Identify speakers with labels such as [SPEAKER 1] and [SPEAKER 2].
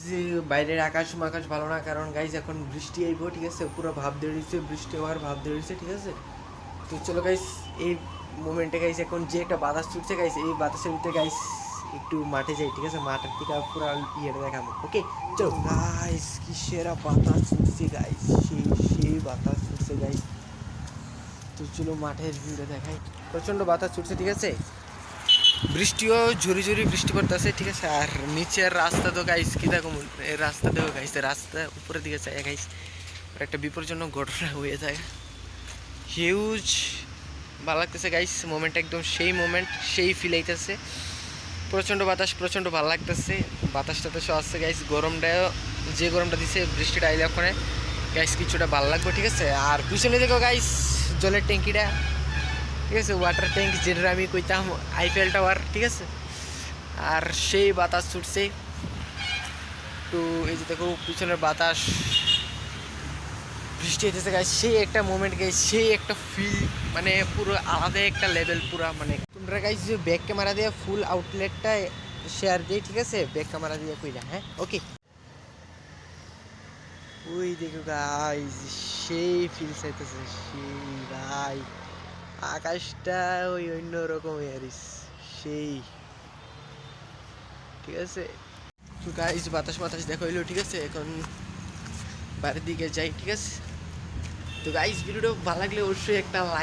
[SPEAKER 1] যে বাইরের আকাশ মাকাশ ভালো না, কারণ গাইজ এখন বৃষ্টি আইব, ঠিক আছে, পুরো ভাব দিয়ে রয়েছে, বৃষ্টি হওয়ার ভাব দিয়ে রয়েছে, ঠিক আছে। তো চলো গাইস, এই মোমেন্টে গাইস এখন যে একটা বাতাস ছুটছে গাইস, এই বাতাসের ভিতরে গাইস একটু মাঠে যাই, ঠিক আছে, মাঠের থেকে পুরো ইয়েটা দেখাবো। ওকে চলো গাইস, কি সেরা বাতাস ছুটছে গাইস, সেই বাতাস ছুটছে গাইস। তো চলো মাঠের ভিউটা দেখাই, প্রচণ্ড বাতাস ছুটছে, ঠিক আছে, বৃষ্টিও ঝুরি ঝুরি বৃষ্টি পড়তেছে, ঠিক আছে। আর নিচের রাস্তা তো গাইস কি দেখো, এই রাস্তা দেখো গাইস, রাস্তা উপরের দিকে চাই গাইস, একটা বিপজ্জনক ঘটনা হয়ে যায়। হিউজ ভালো লাগতেছে গাইস, মোমেন্ট একদম সেই মোমেন্ট, সেই ফিল আইতেছে। প্রচণ্ড বাতাস, প্রচণ্ড ভালো লাগতেছে, বাতাস টাতাস আসছে গাইস, গরমটাও যে গরমটা দিছে বৃষ্টিটা আইলে ওখানে গাইস কিছুটা ভালো লাগবে, ঠিক আছে। আর পিছনে দেখো গাইস জলের ট্যাঙ্কিটা, ঠিক আছে, ওয়াটার ট্যাঙ্ক যেটা আমি কইতাম আইফেল টাওয়ার, ঠিক আছে। আর সেই বাতাস ছুটছে, তো এই যে দেখো পিছনের বাতাস, বৃষ্টি হইতেছে গাইস, সেই একটা মোমেন্ট গাইস, সেই একটা ফিল, মানে পুরো আলাদা একটা লেভেল পুরো। মানে তোমরা গাইস যে ব্যাক ক্যামেরা দিয়ে ফুল আউটলেটটা শেয়ার দিই, ঠিক আছে, ব্যাক ক্যামেরা দিয়ে কইরা, হ্যাঁ ওকে। ওই দেখো গাইস, সেই ফিল চাইতেছে, সেই ভাই, আকাশটা ওই অন্য রকম ইয়ারিস, সেই, ঠিক আছে। তো গাইস বাতাস বাতাস দেখো এলো, ঠিক আছে, এখন বাড়ির দিকে যাই, ঠিক আছে। তো গাইস ভিডিওটা ভালো লাগলে অবশ্যই একটা লাইক